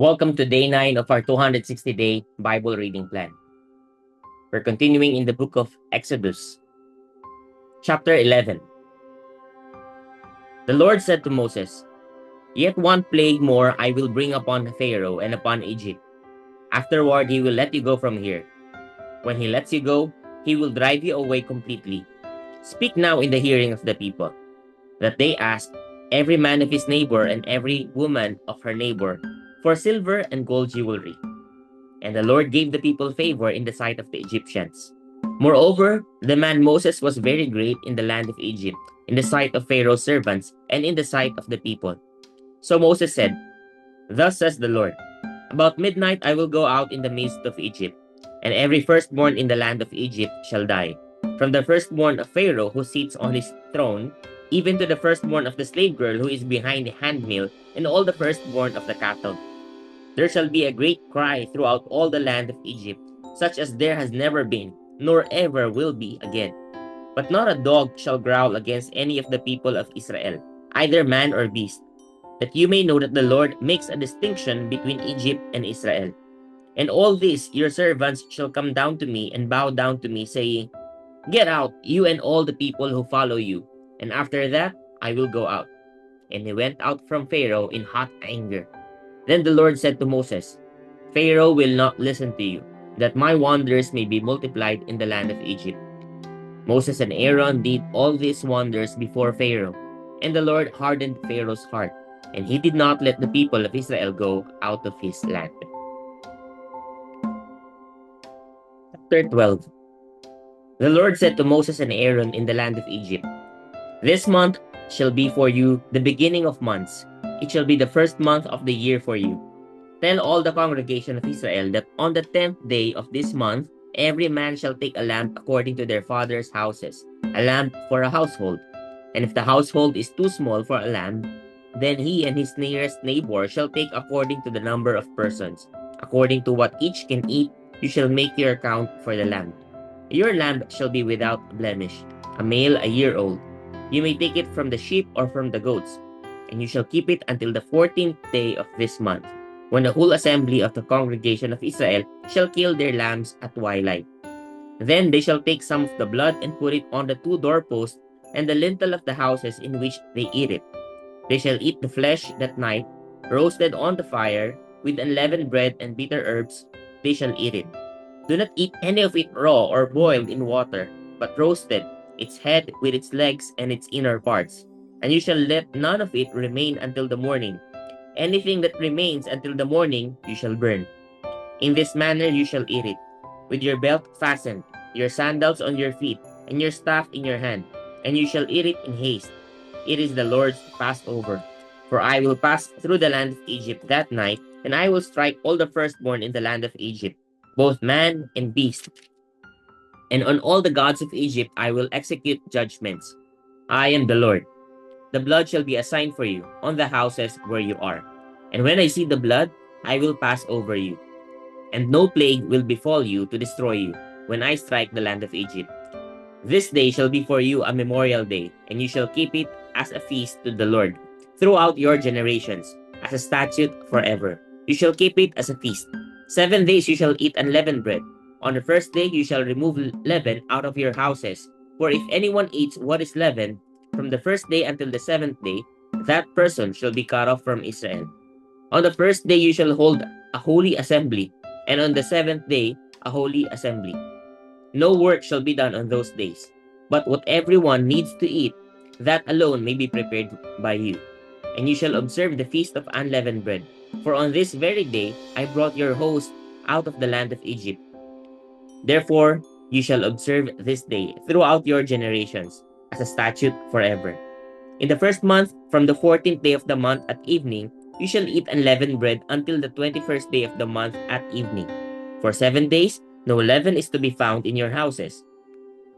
Welcome to day 9 of our 260-day Bible reading plan. We're continuing in the book of Exodus, chapter 11. The Lord said to Moses, "Yet one plague more I will bring upon Pharaoh and upon Egypt. Afterward he will let you go from here. When he lets you go, he will drive you away completely. Speak now in the hearing of the people, that they ask every man of his neighbor and every woman of her neighbor for silver and gold jewelry." And the Lord gave the people favor in the sight of the Egyptians. Moreover, the man Moses was very great in the land of Egypt, in the sight of Pharaoh's servants, and in the sight of the people. So Moses said, "Thus says the Lord, about midnight I will go out in the midst of Egypt, and every firstborn in the land of Egypt shall die, from the firstborn of Pharaoh who sits on his throne, even to the firstborn of the slave girl who is behind the handmill, and all the firstborn of the cattle. There shall be a great cry throughout all the land of Egypt, such as there has never been, nor ever will be again. But not a dog shall growl against any of the people of Israel, either man or beast, that you may know that the Lord makes a distinction between Egypt and Israel. And all this your servants shall come down to me and bow down to me, saying, Get out, you and all the people who follow you, and after that I will go out." And he went out from Pharaoh in hot anger. Then the Lord said to Moses, "Pharaoh will not listen to you, that my wonders may be multiplied in the land of Egypt." Moses and Aaron did all these wonders before Pharaoh, and the Lord hardened Pharaoh's heart, and he did not let the people of Israel go out of his land. Chapter 12. The Lord said to Moses and Aaron in the land of Egypt, "This month shall be for you the beginning of months. It shall be the first month of the year for you. Tell all the congregation of Israel that on the 10th day of this month, every man shall take a lamb according to their father's houses, a lamb for a household. And if the household is too small for a lamb, then he and his nearest neighbor shall take according to the number of persons. According to what each can eat, you shall make your account for the lamb. Your lamb shall be without blemish, a male a year old. You may take it from the sheep or from the goats, and you shall keep it until the 14th day of this month, when the whole assembly of the congregation of Israel shall kill their lambs at twilight. Then they shall take some of the blood and put it on the two doorposts and the lintel of the houses in which they eat it. They shall eat the flesh that night, roasted on the fire, with unleavened bread and bitter herbs. They shall eat it. Do not eat any of it raw or boiled in water, but roasted, its head with its legs and its inner parts. And you shall let none of it remain until the morning. Anything that remains until the morning you shall burn. In this manner you shall eat it, with your belt fastened, your sandals on your feet, and your staff in your hand, and you shall eat it in haste. It is the Lord's Passover. For I will pass through the land of Egypt that night, and I will strike all the firstborn in the land of Egypt, both man and beast. And on all the gods of Egypt I will execute judgments. I am the Lord. The blood shall be a sign for you on the houses where you are. And when I see the blood, I will pass over you. And no plague will befall you to destroy you when I strike the land of Egypt. This day shall be for you a memorial day, and you shall keep it as a feast to the Lord throughout your generations, as a statute forever. You shall keep it as a feast. 7 days you shall eat unleavened bread. On the first day you shall remove leaven out of your houses. For if anyone eats what is leavened, from the first day until the 7th day, that person shall be cut off from Israel. On the first day you shall hold a holy assembly, and on the 7th day a holy assembly. No work shall be done on those days, but what everyone needs to eat, that alone may be prepared by you. And you shall observe the feast of unleavened bread. For on this very day I brought your host out of the land of Egypt. Therefore you shall observe this day throughout your generations, as a statute forever. In the first month, from the 14th day of the month at evening, you shall eat unleavened bread until the 21st day of the month at evening. For 7 days, no leaven is to be found in your houses.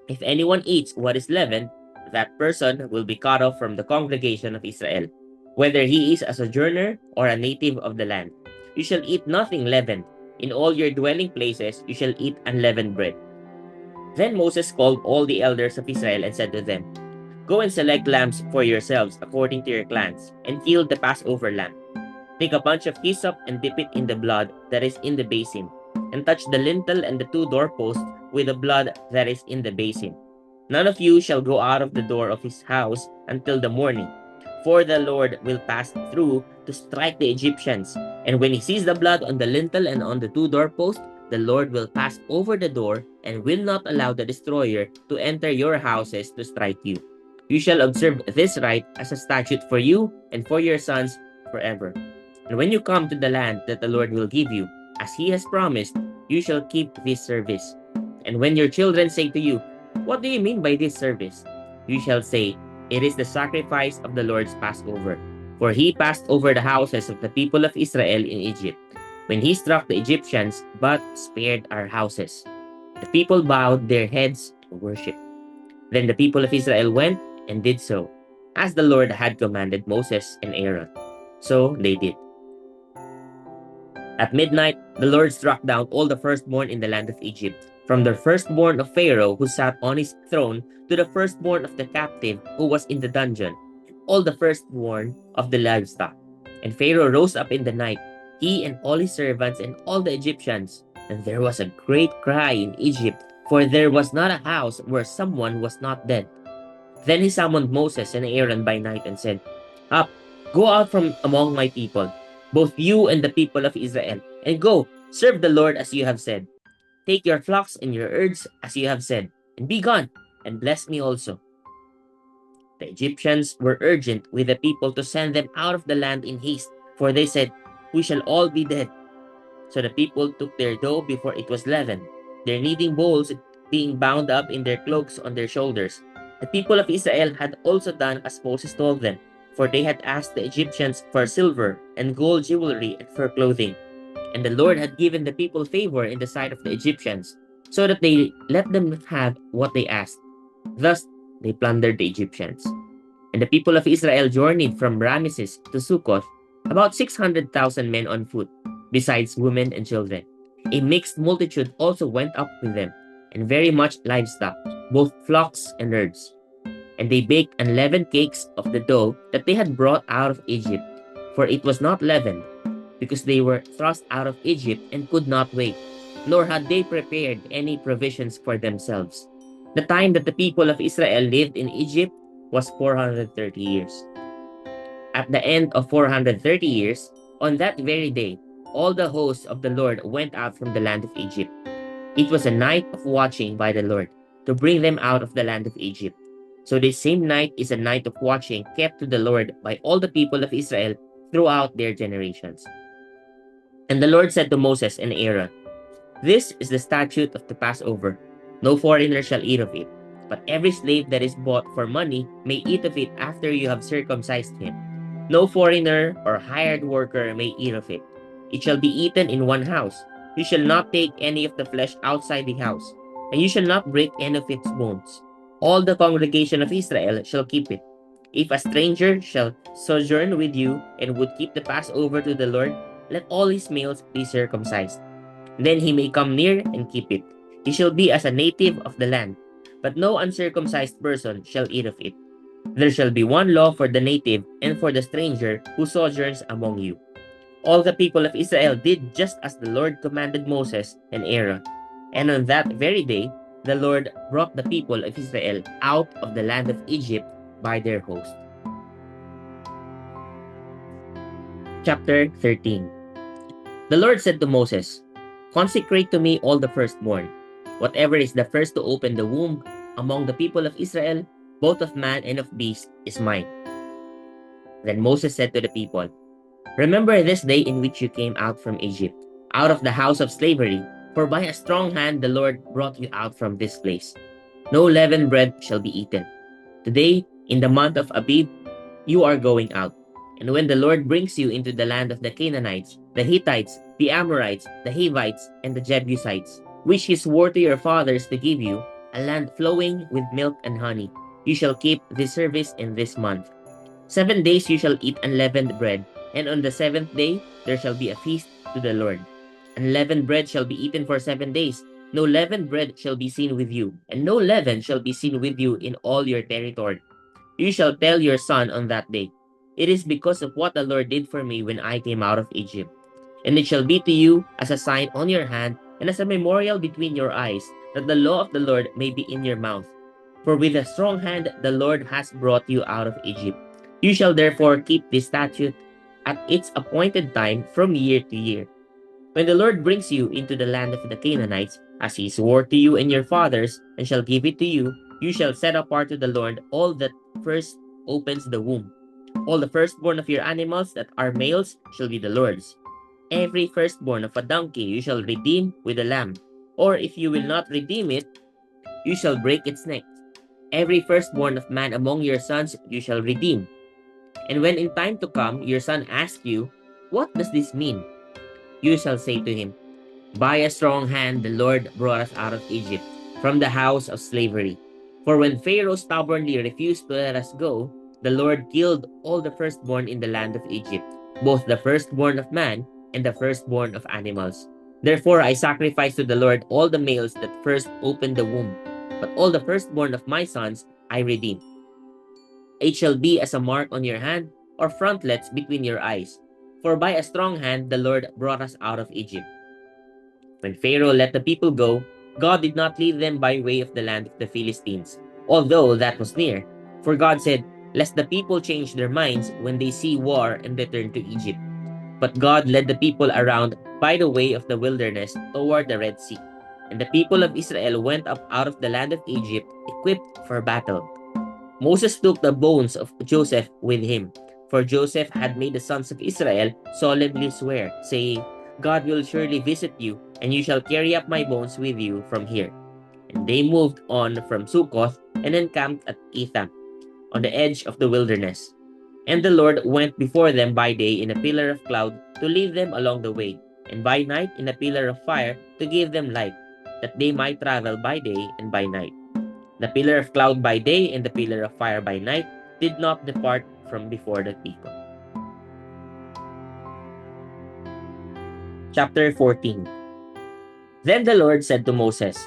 If anyone eats what is leavened, that person will be cut off from the congregation of Israel, whether he is a sojourner or a native of the land. You shall eat nothing leavened. In all your dwelling places you shall eat unleavened bread. Then Moses called all the elders of Israel and said to them, Go and select lambs for yourselves according to your clans, and kill the Passover lamb. Take a bunch of hyssop and dip it in the blood that is in the basin, and touch the lintel and the two doorposts with the blood that is in the basin. None of you shall go out of the door of his house until the morning, for the Lord will pass through to strike the Egyptians. And when he sees the blood on the lintel and on the two doorposts, the Lord will pass over the door and will not allow the destroyer to enter your houses to strike you. You shall observe this rite as a statute for you and for your sons forever. And when you come to the land that the Lord will give you, as he has promised, you shall keep this service. And when your children say to you, "What do you mean by this service?" you shall say, "It is the sacrifice of the Lord's Passover. For he passed over the houses of the people of Israel in Egypt, when he struck the Egyptians, but spared our houses." The people bowed their heads to worship. Then the people of Israel went and did so, as the Lord had commanded Moses and Aaron. So they did. At midnight, the Lord struck down all the firstborn in the land of Egypt, from the firstborn of Pharaoh who sat on his throne to the firstborn of the captive who was in the dungeon, all the firstborn of the livestock. And Pharaoh rose up in the night, he and all his servants and all the Egyptians. And there was a great cry in Egypt, for there was not a house where someone was not dead. Then he summoned Moses and Aaron by night and said, "Up, go out from among my people, both you and the people of Israel, and go, serve the Lord as you have said. Take your flocks and your herds as you have said, and be gone, and bless me also." The Egyptians were urgent with the people to send them out of the land in haste, for they said, "We shall all be dead." So the people took their dough before it was leavened, their kneading bowls being bound up in their cloaks on their shoulders. The people of Israel had also done as Moses told them, for they had asked the Egyptians for silver and gold jewelry and for clothing. And the Lord had given the people favor in the sight of the Egyptians, so that they let them have what they asked. Thus they plundered the Egyptians. And the people of Israel journeyed from Ramesses to Succoth, about 600,000 men on foot, besides women and children. A mixed multitude also went up with them, and very much livestock, both flocks and herds. And they baked unleavened cakes of the dough that they had brought out of Egypt, for it was not leavened, because they were thrust out of Egypt and could not wait, nor had they prepared any provisions for themselves. The time that the people of Israel lived in Egypt was 430 years. At the end of 430 years, on that very day, all the hosts of the Lord went out from the land of Egypt. It was a night of watching by the Lord to bring them out of the land of Egypt. So this same night is a night of watching kept to the Lord by all the people of Israel throughout their generations. And the Lord said to Moses and Aaron, "This is the statute of the Passover. No foreigner shall eat of it, but every slave that is bought for money may eat of it after you have circumcised him. No foreigner or hired worker may eat of it. It shall be eaten in one house. You shall not take any of the flesh outside the house, and you shall not break any of its bones. All the congregation of Israel shall keep it. If a stranger shall sojourn with you and would keep the Passover to the Lord, let all his males be circumcised. Then he may come near and keep it. He shall be as a native of the land, but no uncircumcised person shall eat of it. There shall be one law for the native and for the stranger who sojourns among you." All the people of Israel did just as the Lord commanded Moses and Aaron. And on that very day, the Lord brought the people of Israel out of the land of Egypt by their host. Chapter 13. The Lord said to Moses, "Consecrate to me all the firstborn. Whatever is the first to open the womb among the people of Israel, both of man and of beast, is mine." Then Moses said to the people, "Remember this day in which you came out from Egypt, out of the house of slavery, for by a strong hand the Lord brought you out from this place. No leavened bread shall be eaten. Today, in the month of Abib, you are going out. And when the Lord brings you into the land of the Canaanites, the Hittites, the Amorites, the Hivites, and the Jebusites, which he swore to your fathers to give you, a land flowing with milk and honey, you shall keep this service in this month. 7 days you shall eat unleavened bread, and on the seventh day there shall be a feast to the Lord. Unleavened bread shall be eaten for 7 days. No leavened bread shall be seen with you, and no leaven shall be seen with you in all your territory. You shall tell your son on that day, It is because of what the Lord did for me when I came out of Egypt. And it shall be to you as a sign on your hand and as a memorial between your eyes, that the law of the Lord may be in your mouth. For with a strong hand the Lord has brought you out of Egypt. You shall therefore keep this statute at its appointed time from year to year. When the Lord brings you into the land of the Canaanites, as he swore to you and your fathers, and shall give it to you, you shall set apart to the Lord all that first opens the womb. All the firstborn of your animals that are males shall be the Lord's. Every firstborn of a donkey you shall redeem with a lamb. Or if you will not redeem it, you shall break its neck. Every firstborn of man among your sons you shall redeem. And when in time to come your son asks you, what does this mean? You shall say to him, by a strong hand the Lord brought us out of Egypt, from the house of slavery. For when Pharaoh stubbornly refused to let us go, the Lord killed all the firstborn in the land of Egypt, both the firstborn of man and the firstborn of animals. Therefore I sacrifice to the Lord all the males that first opened the womb, but all the firstborn of my sons I redeem. It shall be as a mark on your hand, or frontlets between your eyes. For by a strong hand the Lord brought us out of Egypt. When Pharaoh let the people go, God did not lead them by way of the land of the Philistines, although that was near. For God said, lest the people change their minds when they see war and return to Egypt. But God led the people around by the way of the wilderness toward the Red Sea. And the people of Israel went up out of the land of Egypt, equipped for battle. Moses took the bones of Joseph with him, for Joseph had made the sons of Israel solemnly swear, saying, God will surely visit you, and you shall carry up my bones with you from here. And they moved on from Succoth and encamped at Etham, on the edge of the wilderness. And the Lord went before them by day in a pillar of cloud to lead them along the way, and by night in a pillar of fire to give them light, that they might travel by day and by night. The pillar of cloud by day and the pillar of fire by night did not depart from before the people. Chapter 14. Then the Lord said to Moses,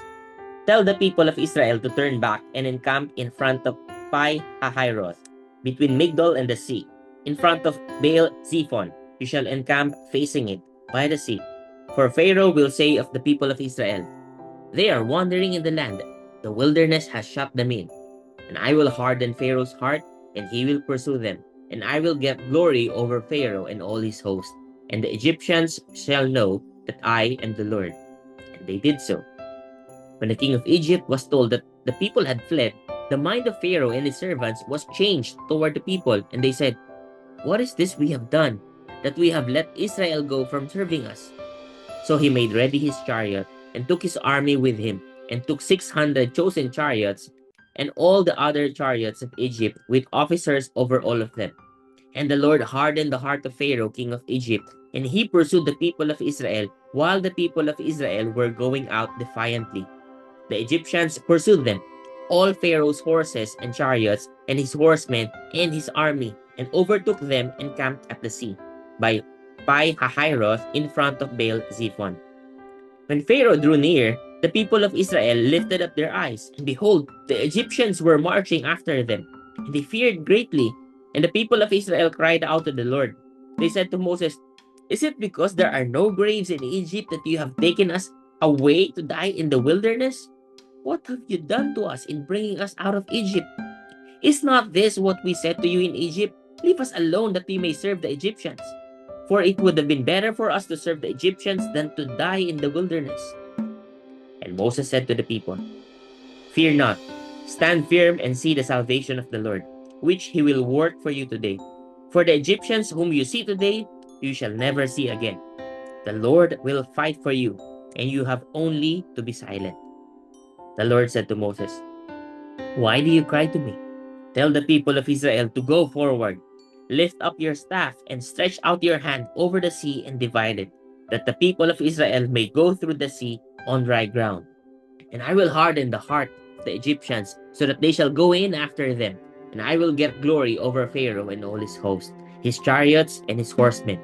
tell the people of Israel to turn back and encamp in front of Pi Hahiroth, between Migdol and the sea, in front of Baal Zephon. You shall encamp facing it, by the sea. For Pharaoh will say of the people of Israel, they are wandering in the land, the wilderness has shut them in. And I will harden Pharaoh's heart, and he will pursue them. And I will get glory over Pharaoh and all his host. And the Egyptians shall know that I am the Lord. And they did so. When the king of Egypt was told that the people had fled, the mind of Pharaoh and his servants was changed toward the people, and they said, what is this we have done, that we have let Israel go from serving us? So he made ready his chariot, and took his army with him, and took 600 chosen chariots, and all the other chariots of Egypt, with officers over all of them. And the Lord hardened the heart of Pharaoh, king of Egypt, and he pursued the people of Israel, while the people of Israel were going out defiantly. The Egyptians pursued them, all Pharaoh's horses and chariots, and his horsemen and his army, and overtook them and camped at the sea, by Pi Hahiroth in front of Baal Zephon. When Pharaoh drew near, the people of Israel lifted up their eyes, and behold, the Egyptians were marching after them. And they feared greatly, and the people of Israel cried out to the Lord. They said to Moses, is it because there are no graves in Egypt that you have taken us away to die in the wilderness? What have you done to us in bringing us out of Egypt? Is not this what we said to you in Egypt? Leave us alone that we may serve the Egyptians. For it would have been better for us to serve the Egyptians than to die in the wilderness. And Moses said to the people, fear not, stand firm and see the salvation of the Lord, which he will work for you today. For the Egyptians whom you see today, you shall never see again. The Lord will fight for you, and you have only to be silent. The Lord said to Moses, why do you cry to me? Tell the people of Israel to go forward. Lift up your staff and stretch out your hand over the sea and divide it, that the people of Israel may go through the sea on dry ground. And I will harden the heart of the Egyptians, so that they shall go in after them. And I will get glory over Pharaoh and all his host, his chariots and his horsemen.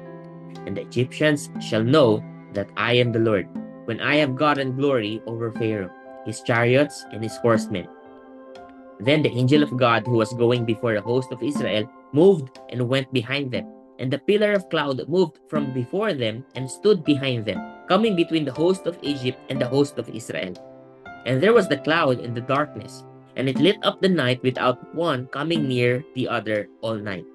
And the Egyptians shall know that I am the Lord, when I have gotten glory over Pharaoh, his chariots and his horsemen. Then the angel of God, who was going before the host of Israel, moved and went behind them, and the pillar of cloud moved from before them and stood behind them, coming between the host of Egypt and the host of Israel. And there was the cloud in the darkness, and it lit up the night without one coming near the other all night.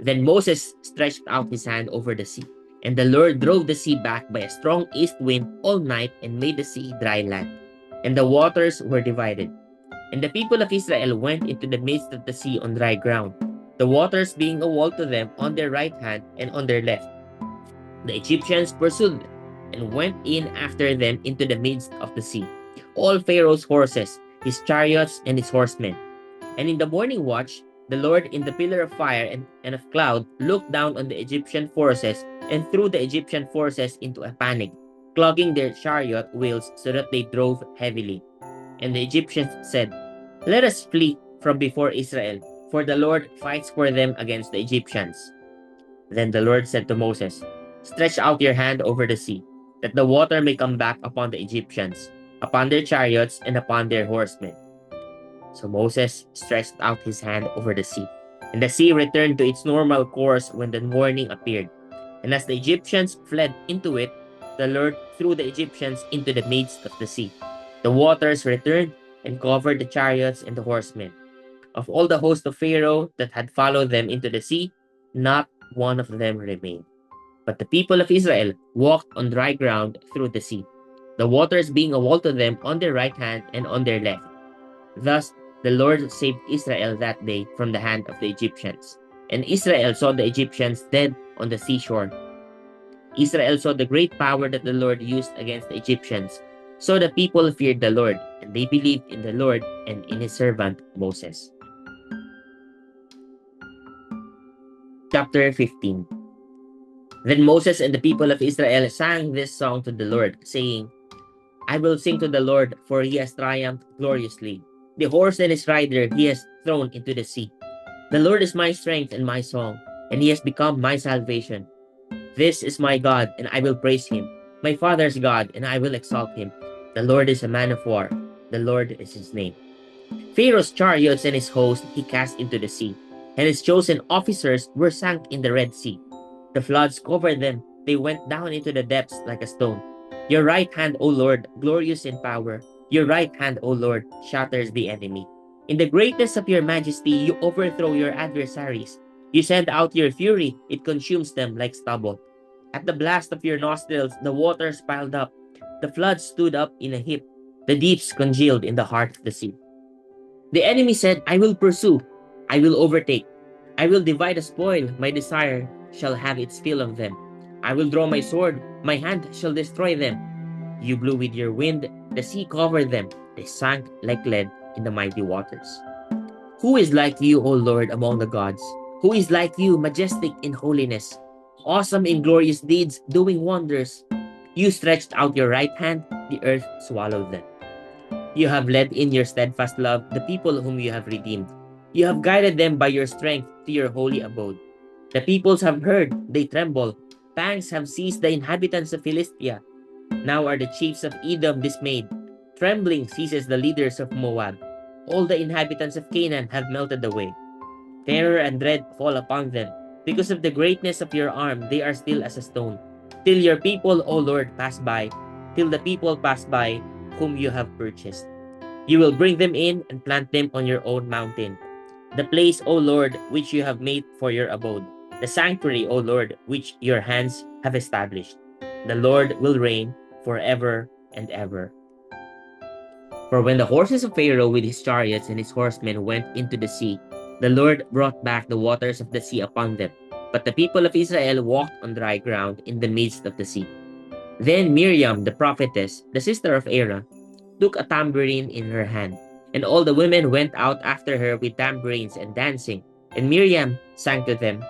Then Moses stretched out his hand over the sea, and the Lord drove the sea back by a strong east wind all night and made the sea dry land. And the waters were divided. And the people of Israel went into the midst of the sea on dry ground, the waters being a wall to them on their right hand and on their left. The Egyptians pursued them and went in after them into the midst of the sea, all Pharaoh's horses, his chariots, and his horsemen. And in the morning watch, the Lord in the pillar of fire and of cloud looked down on the Egyptian forces and threw the Egyptian forces into a panic, clogging their chariot wheels so that they drove heavily. And the Egyptians said, "Let us flee from before Israel, for the Lord fights for them against the Egyptians." Then the Lord said to Moses, "Stretch out your hand over the sea, that the water may come back upon the Egyptians, upon their chariots, and upon their horsemen." So Moses stretched out his hand over the sea, and the sea returned to its normal course when the morning appeared. And as the Egyptians fled into it, the Lord threw the Egyptians into the midst of the sea. The waters returned and covered the chariots and the horsemen. Of all the host of Pharaoh that had followed them into the sea, not one of them remained. But the people of Israel walked on dry ground through the sea, the waters being a wall to them on their right hand and on their left. Thus the Lord saved Israel that day from the hand of the Egyptians. And Israel saw the Egyptians dead on the seashore. Israel saw the great power that the Lord used against the Egyptians. So the people feared the Lord, and they believed in the Lord and in his servant Moses. Chapter 15. Then Moses and the people of Israel sang this song to the Lord, saying, "I will sing to the Lord, for he has triumphed gloriously. The horse and his rider he has thrown into the sea. The Lord is my strength and my song, and he has become my salvation. This is my God, and I will praise him, my father's God, and I will exalt him. The Lord is a man of war. The Lord is his name." Pharaoh's chariots and his host he cast into the sea, and his chosen officers were sunk in the Red Sea. The floods covered them. They went down into the depths like a stone. Your right hand, O Lord, glorious in power. Your right hand, O Lord, shatters the enemy. In the greatness of your majesty, you overthrow your adversaries. You send out your fury, it consumes them like stubble. At the blast of your nostrils, the waters piled up. The floods stood up in a heap. The deeps congealed in the heart of the sea. The enemy said, "I will pursue. I will overtake. I will divide the spoil. My desire shall have its fill of them. I will draw my sword. My hand shall destroy them." You blew with your wind. The sea covered them. They sank like lead in the mighty waters. Who is like you, O Lord, among the gods? Who is like you, majestic in holiness, awesome in glorious deeds, doing wonders? You stretched out your right hand. The earth swallowed them. You have led in your steadfast love the people whom you have redeemed. You have guided them by your strength to your holy abode. The peoples have heard, they tremble. Pangs have seized the inhabitants of Philistia. Now are the chiefs of Edom dismayed. Trembling seizes the leaders of Moab. All the inhabitants of Canaan have melted away. Terror and dread fall upon them. Because of the greatness of your arm, they are still as a stone. Till your people, O Lord, pass by. Till the people pass by, whom you have purchased. You will bring them in and plant them on your own mountain. The place, O Lord, which you have made for your abode. The sanctuary, O Lord, which your hands have established. The Lord will reign forever and ever. For when the horses of Pharaoh with his chariots and his horsemen went into the sea, the Lord brought back the waters of the sea upon them. But the people of Israel walked on dry ground in the midst of the sea. Then Miriam, the prophetess, the sister of Aaron, took a tambourine in her hand, and all the women went out after her with tambourines and dancing. And Miriam sang to them,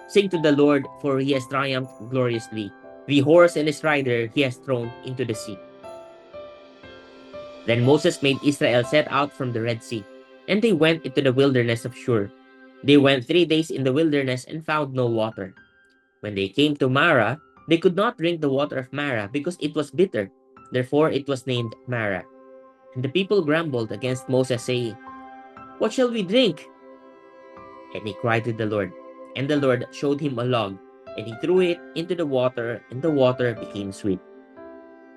"Sing to the Lord, for he has triumphed gloriously. The horse and his rider he has thrown into the sea." Then Moses made Israel set out from the Red Sea, and they went into the wilderness of Shur. They went 3 days in the wilderness and found no water. When they came to Mara, they could not drink the water of Mara because it was bitter. Therefore it was named Mara. And the people grumbled against Moses, saying, "What shall we drink?" And he cried to the Lord. And the Lord showed him a log, and he threw it into the water, and the water became sweet.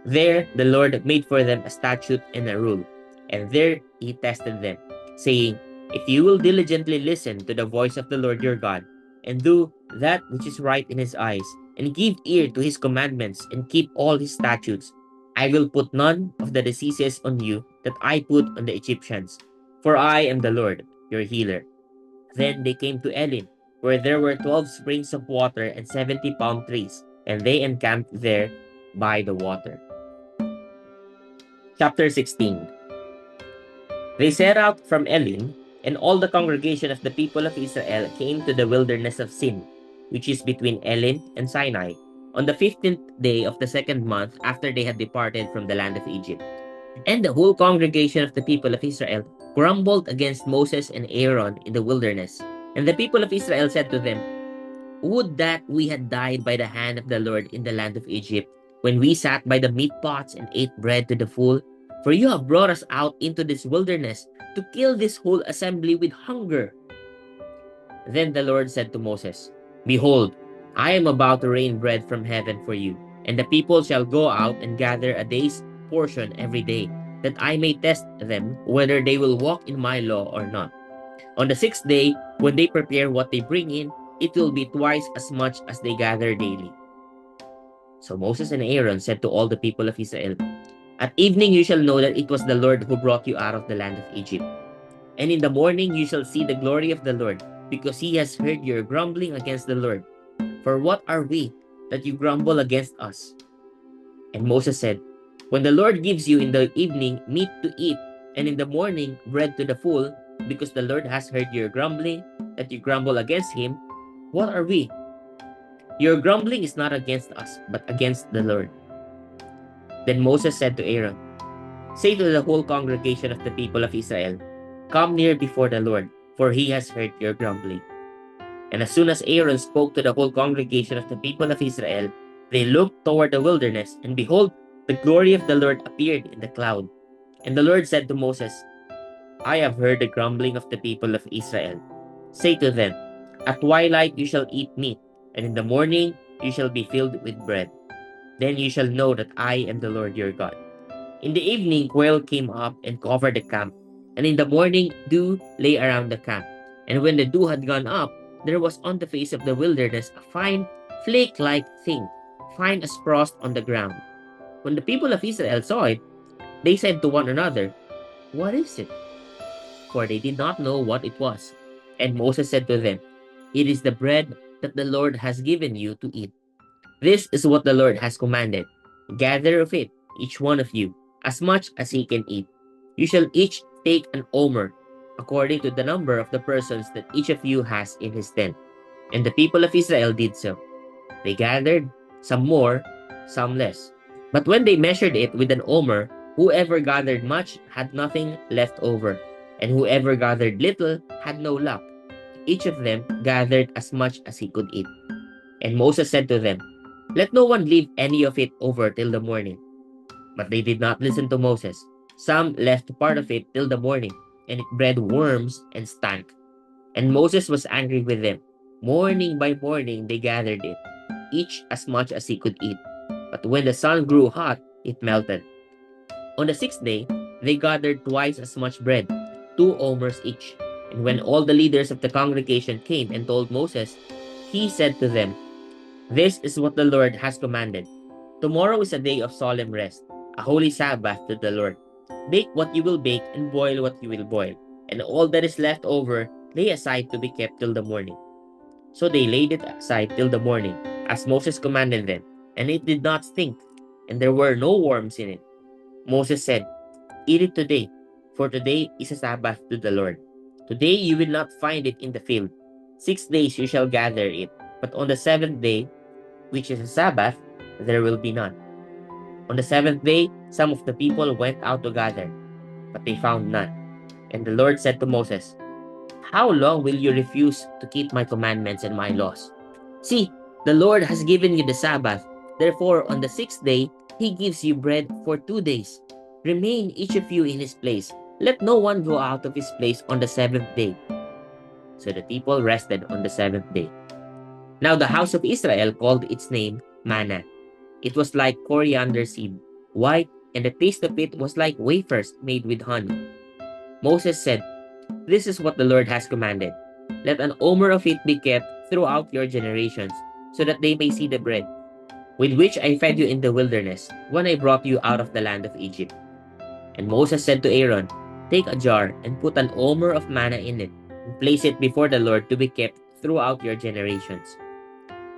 There the Lord made for them a statute and a rule, and there he tested them, saying, If you will diligently listen to the voice of the Lord your God, and do that which is right in his eyes, and give ear to his commandments, and keep all his statutes, I will put none of the diseases on you that I put on the Egyptians, for I am the Lord your healer. Then they came to Elim, where there were 12 springs of water and 70 palm trees, and they encamped there by the water. Chapter 16. They set out from Elim, and all the congregation of the people of Israel came to the wilderness of Sin, which is between Elim and Sinai, on the 15th day of the second month after they had departed from the land of Egypt. And the whole congregation of the people of Israel grumbled against Moses and Aaron in the wilderness. And the people of Israel said to them, Would that we had died by the hand of the Lord in the land of Egypt, when we sat by the meat pots and ate bread to the full. For you have brought us out into this wilderness to kill this whole assembly with hunger. Then the Lord said to Moses, Behold, I am about to rain bread from heaven for you, and the people shall go out and gather a day's portion every day, that I may test them whether they will walk in my law or not. On the sixth day, when they prepare what they bring in, it will be twice as much as they gather daily. So Moses and Aaron said to all the people of Israel, At evening you shall know that it was the Lord who brought you out of the land of Egypt. And in the morning you shall see the glory of the Lord, because he has heard your grumbling against the Lord. For what are we that you grumble against us? And Moses said, When the Lord gives you in the evening meat to eat, and in the morning bread to the full, because the Lord has heard your grumbling, that you grumble against him, what are we? Your grumbling is not against us, but against the Lord. Then Moses said to Aaron, Say to the whole congregation of the people of Israel, Come near before the Lord, for he has heard your grumbling. And as soon as Aaron spoke to the whole congregation of the people of Israel, they looked toward the wilderness, and behold, the glory of the Lord appeared in the cloud. And the Lord said to Moses, I have heard the grumbling of the people of Israel. Say to them, At twilight you shall eat meat, and in the morning you shall be filled with bread. Then you shall know that I am the Lord your God. In the evening quail came up and covered the camp, and in the morning dew lay around the camp. And when the dew had gone up, there was on the face of the wilderness a fine flake-like thing, fine as frost on the ground. When the people of Israel saw it, they said to one another, What is it? For they did not know what it was. And Moses said to them, It is the bread that the Lord has given you to eat. This is what the Lord has commanded. Gather of it, each one of you, as much as he can eat. You shall each take an omer, according to the number of the persons that each of you has in his tent. And the people of Israel did so. They gathered, some more, some less. But when they measured it with an omer, whoever gathered much had nothing left over, and whoever gathered little had no luck. Each of them gathered as much as he could eat. And Moses said to them, Let no one leave any of it over till the morning. But they did not listen to Moses. Some left part of it till the morning, and it bred worms and stank. And Moses was angry with them. Morning by morning they gathered it, each as much as he could eat. But when the sun grew hot, it melted. On the sixth day, they gathered twice as much bread, 2 omers each. And when all the leaders of the congregation came and told Moses, he said to them, This is what the Lord has commanded. Tomorrow is a day of solemn rest, a holy Sabbath to the Lord. Bake what you will bake and boil what you will boil, and all that is left over lay aside to be kept till the morning. So they laid it aside till the morning, as Moses commanded them, and it did not stink, and there were no worms in it. Moses said, Eat it today, for today is a Sabbath to the Lord. Today you will not find it in the field. 6 days you shall gather it, but on the seventh day, which is a Sabbath, there will be none. On the seventh day, some of the people went out to gather, but they found none. And the Lord said to Moses, How long will you refuse to keep my commandments and my laws? See, the Lord has given you the Sabbath. Therefore, on the sixth day, he gives you bread for 2 days. Remain each of you in his place. Let no one go out of his place on the seventh day. So the people rested on the seventh day. Now the house of Israel called its name manna. It was like coriander seed, white, and the taste of it was like wafers made with honey. Moses said, "This is what the Lord has commanded. Let an omer of it be kept throughout your generations, so that they may see the bread, with which I fed you in the wilderness, when I brought you out of the land of Egypt." And Moses said to Aaron, "Take a jar and put an omer of manna in it, and place it before the Lord to be kept throughout your generations."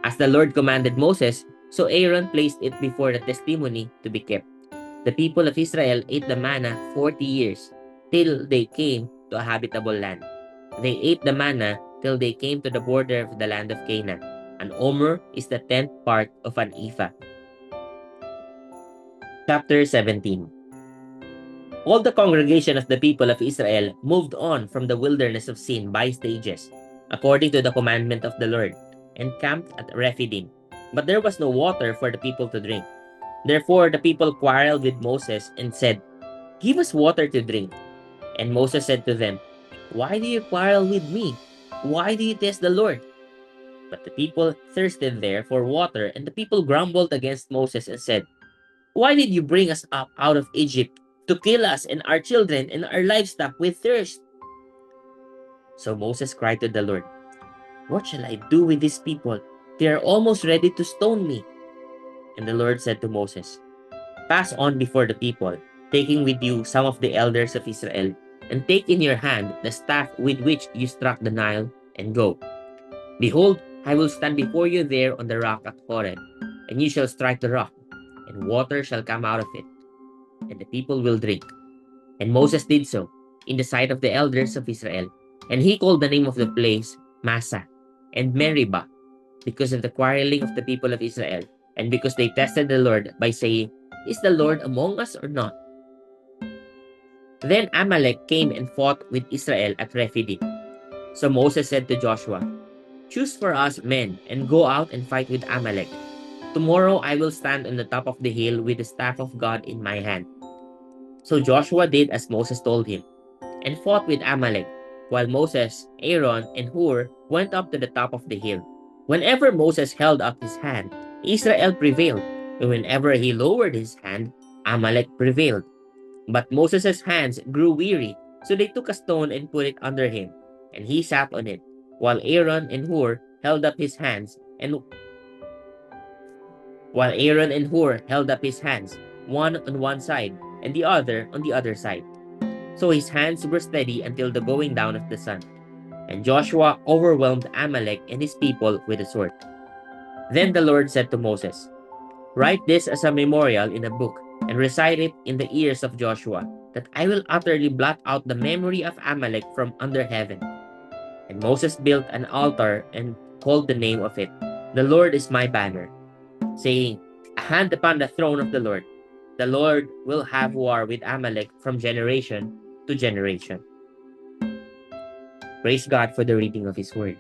As the Lord commanded Moses, so Aaron placed it before the testimony to be kept. The people of Israel ate the manna 40 years, till they came to a habitable land. They ate the manna till they came to the border of the land of Canaan. An omer is the 10th part of an ephah. Chapter 17. All the congregation of the people of Israel moved on from the wilderness of Sin by stages, according to the commandment of the Lord, and camped at Rephidim. But there was no water for the people to drink. Therefore the people quarreled with Moses and said, "Give us water to drink." And Moses said to them, "Why do you quarrel with me? Why do you test the Lord?" But the people thirsted there for water, and the people grumbled against Moses and said, "Why did you bring us up out of Egypt to kill us and our children and our livestock with thirst?" So Moses cried to the Lord, "What shall I do with these people? They are almost ready to stone me." And the Lord said to Moses, "Pass on before the people, taking with you some of the elders of Israel, and take in your hand the staff with which you struck the Nile, and go. Behold, I will stand before you there on the rock at Horeb, and you shall strike the rock, and water shall come out of it, and the people will drink." And Moses did so in the sight of the elders of Israel, and he called the name of the place Massa and Meribah, because of the quarreling of the people of Israel, and because they tested the Lord by saying, "Is the Lord among us or not?" Then Amalek came and fought with Israel at Rephidim. So Moses said to Joshua, "Choose for us men and go out and fight with Amalek. Tomorrow I will stand on the top of the hill with the staff of God in my hand." So Joshua did as Moses told him, and fought with Amalek, while Moses, Aaron, and Hur went up to the top of the hill. Whenever Moses held up his hand, Israel prevailed, and whenever he lowered his hand, Amalek prevailed. But Moses' hands grew weary, so they took a stone and put it under him, and he sat on it, while Aaron and Hur held up his hands, one on one side and the other on the other side. So his hands were steady until the going down of the sun. And Joshua overwhelmed Amalek and his people with the sword. Then the Lord said to Moses, "Write this as a memorial in a book, and recite it in the ears of Joshua, that I will utterly blot out the memory of Amalek from under heaven." And Moses built an altar and called the name of it, "The Lord is my banner," saying, "A hand upon the throne of the Lord. The Lord will have war with Amalek from generation to generation." Praise God for the reading of His word.